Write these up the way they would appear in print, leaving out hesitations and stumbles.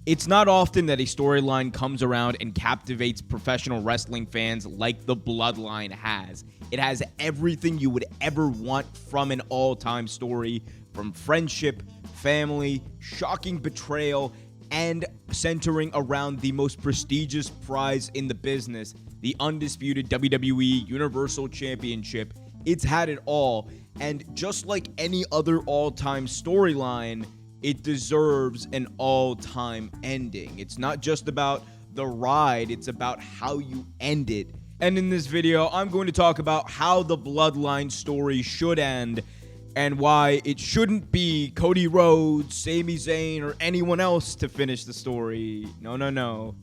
It's not often that a storyline comes around and captivates professional wrestling fans like the Bloodline has. It has everything you would ever want from an all-time story, from friendship, family, shocking betrayal, and centering around the most prestigious prize in the business, the undisputed WWE Universal Championship. It's had it all, and just like any other all-time storyline, it deserves an all-time ending. It's not just about the ride, it's about how you end it. And in this video, I'm going to talk about how the Bloodline story should end and why it shouldn't be Cody Rhodes, Sami Zayn, or anyone else to finish the story. No.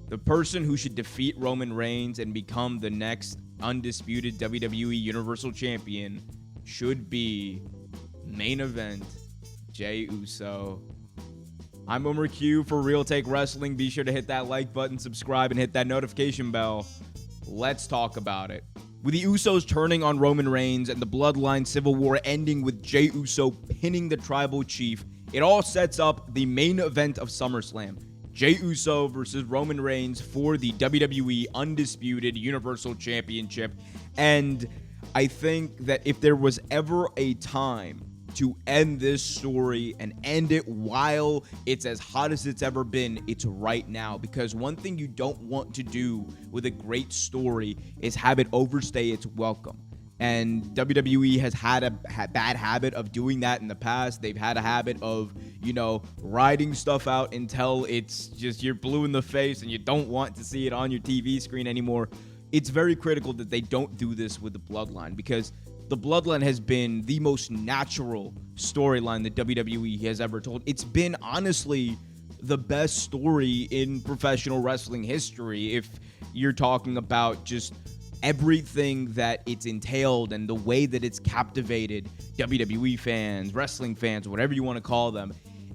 The person who should defeat Roman Reigns and become the next undisputed WWE Universal Champion should be main event Jey Uso. I'm Omer Q for Real Take Wrestling. Be sure to hit that like button, subscribe, and hit that notification bell. Let's talk about it. With the Usos turning on Roman Reigns and the Bloodline Civil War ending with Jey Uso pinning the Tribal Chief, it all sets up the main event of SummerSlam. Jey Uso versus Roman Reigns for the WWE Undisputed Universal Championship. And I think that if there was ever a time to end this story and end it while it's as hot as it's ever been, it's right now. Because one thing you don't want to do with a great story is have it overstay its welcome. And WWE has had a bad habit of doing that in the past. They've had a habit of, riding stuff out until it's just you're blue in the face and you don't want to see it on your TV screen anymore. It's very critical that they don't do this with the Bloodline, because the Bloodline has been the most natural storyline that WWE has ever told. It's been, honestly, the best story in professional wrestling history if you're talking about just everything that it's entailed and the way that it's captivated WWE fans, wrestling fans, whatever you want to call them.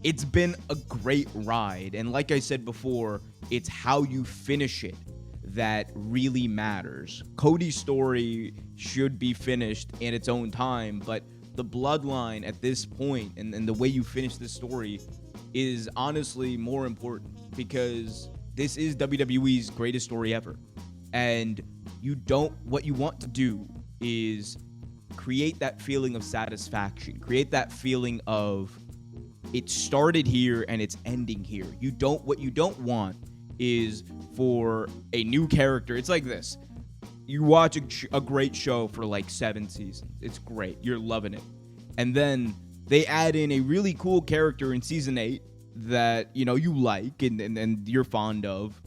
It's been a great ride. And like I said before, it's how you finish it that really matters. Cody's story should be finished in its own time, but the Bloodline at this point and the way you finish this story is honestly more important, because this is WWE's greatest story ever. And what you want to do is create that feeling of satisfaction, create that feeling of it started here and it's ending here. What you don't want is for a new character. It's like this. You watch a great show for like 7 seasons. It's great. You're loving it. And then they add in a really cool character in season 8 that, you like and you're fond of.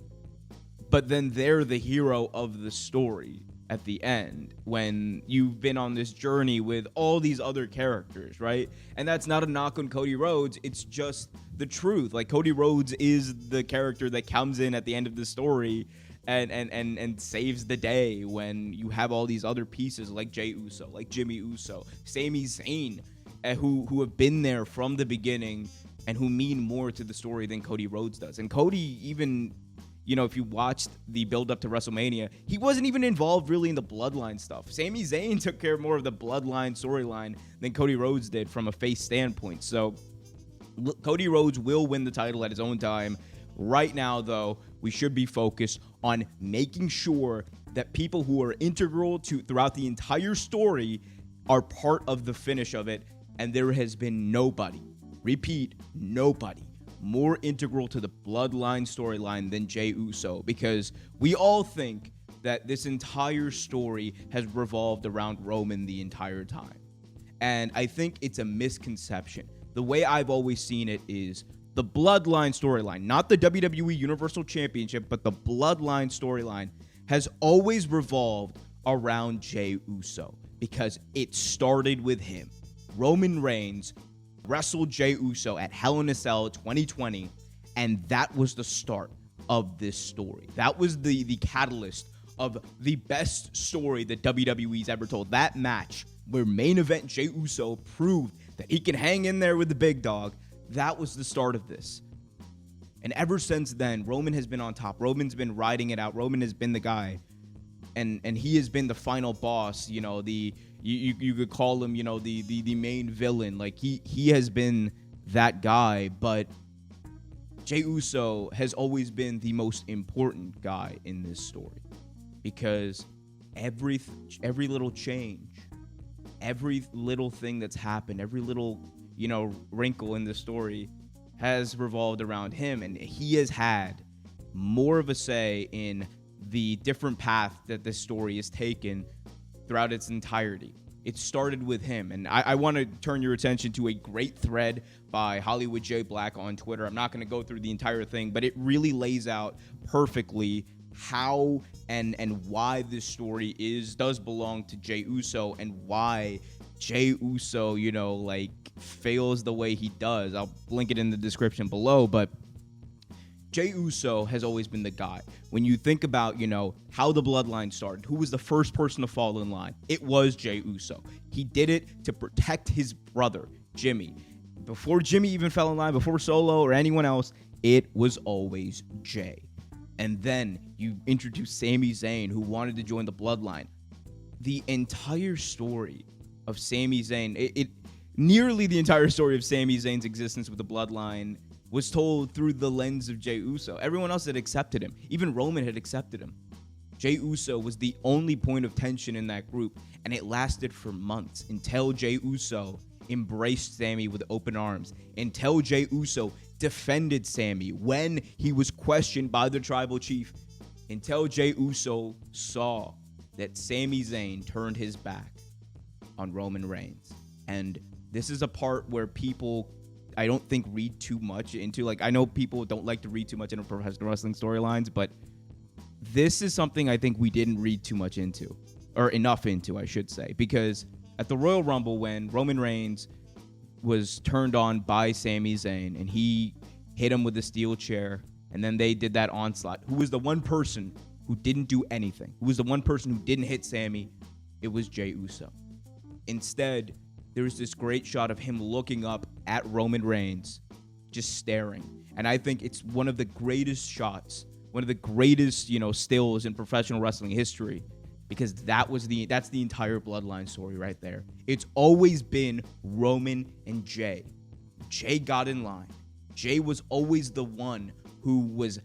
But then they're the hero of the story at the end when you've been on this journey with all these other characters, right? And that's not a knock on Cody Rhodes. It's just the truth. Like, Cody Rhodes is the character that comes in at the end of the story and saves the day when you have all these other pieces like Jey Uso, like Jimmy Uso, Sami Zayn, who have been there from the beginning and who mean more to the story than Cody Rhodes does. And Cody, even, if you watched the build-up to WrestleMania, he wasn't even involved really in the Bloodline stuff. Sami Zayn took care of more of the Bloodline storyline than Cody Rhodes did from a face standpoint. So Cody Rhodes will win the title at his own time. Right now, though, we should be focused on making sure that people who are integral to throughout the entire story are part of the finish of it. And there has been nobody, repeat, nobody, more integral to the Bloodline storyline than Jey Uso, because we all think that this entire story has revolved around Roman the entire time. And I think it's a misconception. The way I've always seen it is the Bloodline storyline, not the WWE Universal Championship, but the Bloodline storyline has always revolved around Jey Uso, because it started with him. Roman Reigns wrestled Jey Uso at Hell in a Cell 2020, and that was the start of this story. That was the catalyst of the best story that WWE's ever told. That match where main event Jey Uso proved that he can hang in there with the big dog, that was the start of this. And ever since then, Roman has been on top. Roman's been riding it out. Roman has been the guy. And he has been the final boss, you could call him, the main villain. Like, he has been that guy. But Jey Uso has always been the most important guy in this story because every little change, every little thing that's happened, every little, wrinkle in the story has revolved around him, and he has had more of a say in the different path that this story is taken throughout its entirety. It started with him, and I want to turn your attention to a great thread by Hollywood J Black on Twitter. I'm not going to go through the entire thing, but it really lays out perfectly how and why this story does belong to Jey Uso, and why Jey Uso, fails the way he does. I'll link it in the description below, but Jey Uso has always been the guy. When you think about, how the Bloodline started, who was the first person to fall in line? It was Jey Uso. He did it to protect his brother, Jimmy. Before Jimmy even fell in line, before Solo or anyone else, it was always Jey. And then you introduce Sami Zayn, who wanted to join the Bloodline. The entire story of Sami Zayn, nearly the entire story of Sami Zayn's existence with the Bloodline was told through the lens of Jey Uso. Everyone else had accepted him. Even Roman had accepted him. Jey Uso was the only point of tension in that group, and it lasted for months until Jey Uso embraced Sami with open arms, until Jey Uso defended Sami when he was questioned by the tribal chief, until Jey Uso saw that Sami Zayn turned his back on Roman Reigns. And this is a part where people, I don't think, read too much into. I know people don't like to read too much into professional wrestling storylines, but this is something I think we didn't read too much into, or enough into, I should say, because at the Royal Rumble, when Roman Reigns was turned on by Sami Zayn and he hit him with a steel chair, and then they did that onslaught, who was the one person who didn't do anything? Who was the one person who didn't hit Sami? It was Jey Uso. Instead, there was this great shot of him looking up at Roman Reigns, just staring. And I think it's one of the greatest shots, one of the greatest, stills in professional wrestling history, because that's the entire Bloodline story right there. It's always been Roman and Jey. Jey got in line. Jey was always the one who was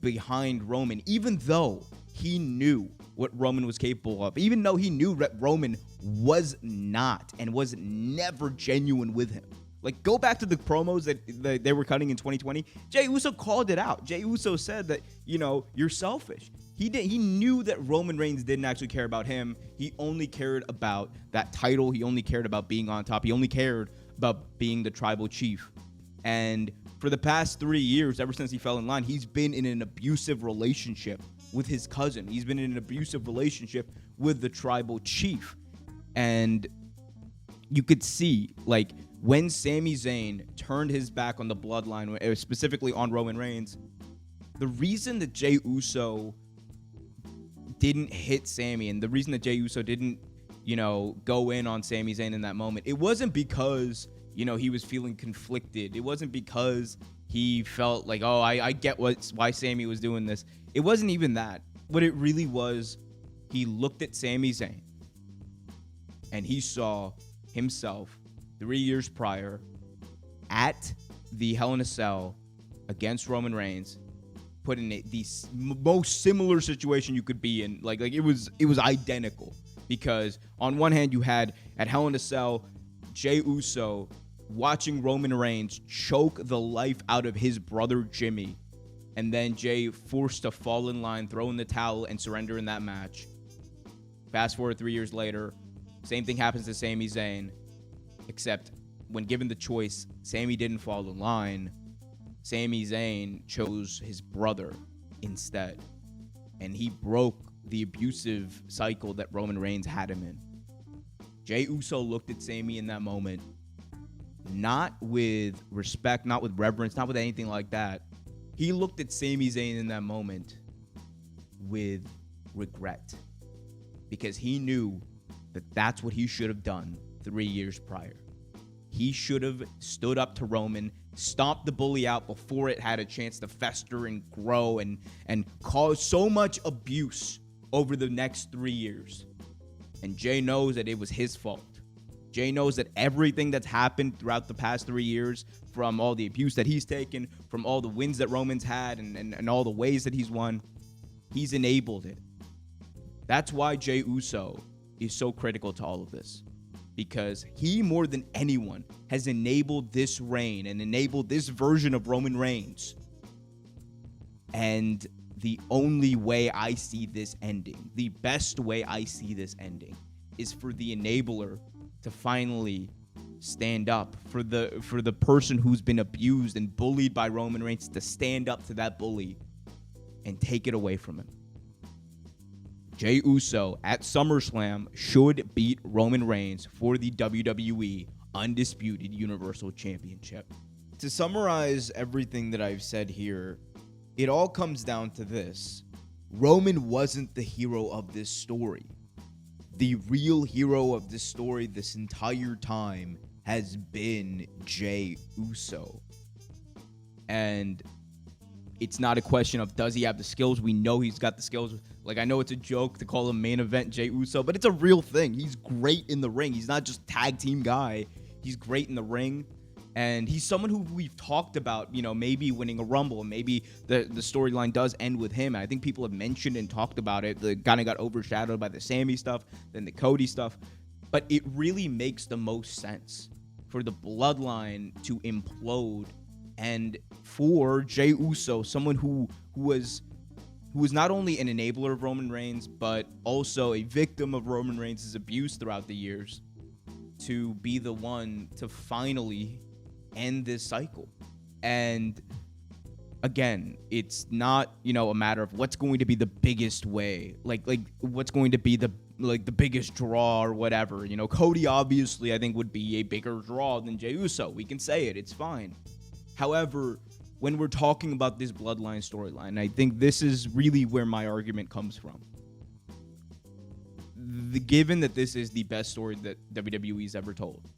behind Roman, even though he knew what Roman was capable of, even though he knew that Roman was not and was never genuine with him. Go back to the promos that they were cutting in 2020. Jey Uso called it out. Jey Uso said that, you're selfish. He knew that Roman Reigns didn't actually care about him. He only cared about that title. He only cared about being on top. He only cared about being the tribal chief. And for the past 3 years, ever since he fell in line, he's been in an abusive relationship with his cousin. He's been in an abusive relationship with the tribal chief. And you could see, when Sami Zayn turned his back on the Bloodline, specifically on Roman Reigns, the reason that Jey Uso didn't hit Sami, and the reason that Jey Uso didn't, go in on Sami Zayn in that moment, it wasn't because, he was feeling conflicted. It wasn't because he felt like, oh, I get why Sami was doing this. It wasn't even that. What it really was, he looked at Sami Zayn, and he saw himself 3 years prior at the Hell in a Cell against Roman Reigns, put in the most similar situation you could be in. It was identical, because on one hand you had at Hell in a Cell Jey Uso watching Roman Reigns choke the life out of his brother Jimmy, and then Jey forced to fall in line, throw in the towel, and surrender in that match. Fast forward 3 years later, same thing happens to Sami Zayn, except when given the choice, Sami didn't fall in line. Sami Zayn chose his brother instead, and he broke the abusive cycle that Roman Reigns had him in. Jey Uso looked at Sami in that moment, not with respect, not with reverence, not with anything like that. He looked at Sami Zayn in that moment with regret, because he knew that that's what he should have done 3 years prior. He should have stood up to Roman, stomped the bully out before it had a chance to fester and grow and cause so much abuse over the next 3 years. And Jey knows that it was his fault. Jay knows that everything that's happened throughout the past 3 years, from all the abuse that he's taken, from all the wins that Roman's had, and all the ways that he's won, he's enabled it. That's why Jey Uso is so critical to all of this, because he, more than anyone, has enabled this reign and enabled this version of Roman Reigns. And the only way I see this ending, the best way I see this ending, is for the enabler to finally stand up, for the person who's been abused and bullied by Roman Reigns to stand up to that bully and take it away from him. Jey Uso at SummerSlam should beat Roman Reigns for the WWE Undisputed Universal Championship. To summarize everything that I've said here, it all comes down to this. Roman wasn't the hero of this story. The real hero of this story this entire time has been Jey Uso. And it's not a question of does he have the skills. We know he's got the skills. Like, I know it's a joke to call him main event Jey Uso, but it's a real thing. He's great in the ring. He's not just tag team guy. He's great in the ring. And he's someone who we've talked about, maybe winning a Rumble, and maybe the storyline does end with him. I think people have mentioned and talked about it. The kind of got overshadowed by the Sammy stuff, then the Cody stuff. But it really makes the most sense for the Bloodline to implode, and for Jey Uso, someone who was not only an enabler of Roman Reigns, but also a victim of Roman Reigns' abuse throughout the years, to be the one to finally end this cycle. And again, it's not, a matter of what's going to be the biggest way, like what's going to be the biggest draw or whatever. Cody obviously I think would be a bigger draw than Jey Uso. We can say it. It's fine. However, when we're talking about this Bloodline storyline, I think this is really where my argument comes from. Given that this is the best story that WWE's ever told,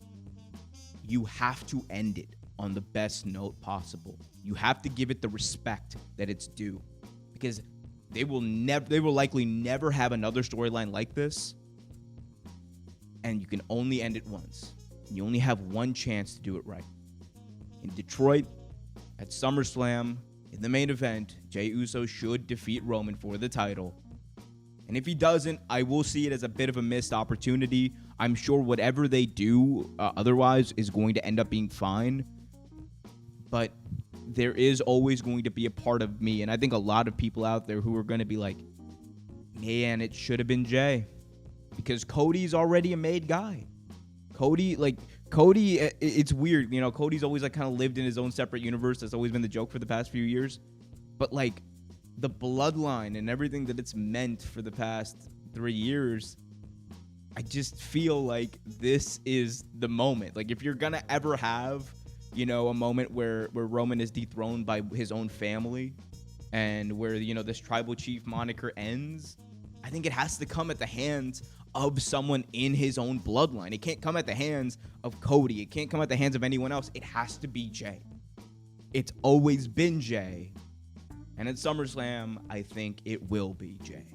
you have to end it on the best note possible. You have to give it the respect that it's due, because they will likely never have another storyline like this, and you can only end it once. You only have one chance to do it right. In Detroit, at SummerSlam, in the main event, Jey Uso should defeat Roman for the title. And if he doesn't, I will see it as a bit of a missed opportunity. I'm sure whatever they do otherwise is going to end up being fine. But there is always going to be a part of me, and I think a lot of people out there who are going to be like, man, it should have been Jey. Because Cody's already a made guy. Cody, it's weird. Cody's always kind of lived in his own separate universe. That's always been the joke for the past few years. But the Bloodline and everything that it's meant for the past 3 years, I just feel like this is the moment. If you're going to ever have, a moment where Roman is dethroned by his own family, and where, this tribal chief moniker ends, I think it has to come at the hands of someone in his own bloodline. It can't come at the hands of Cody. It can't come at the hands of anyone else. It has to be Jey. It's always been Jey. And at SummerSlam, I think it will be Jey.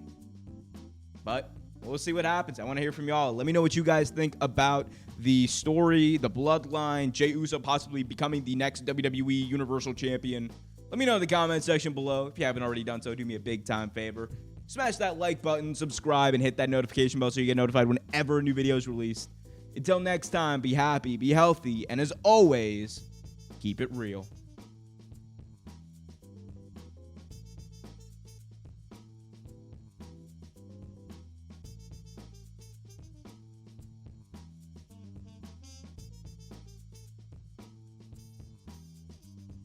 But we'll see what happens. I want to hear from y'all. Let me know what you guys think about the story, the Bloodline, Jey Uso possibly becoming the next WWE Universal Champion. Let me know in the comment section below. If you haven't already done so, do me a big time favor. Smash that like button, subscribe, and hit that notification bell so you get notified whenever a new video is released. Until next time, be happy, be healthy, and as always, keep it real.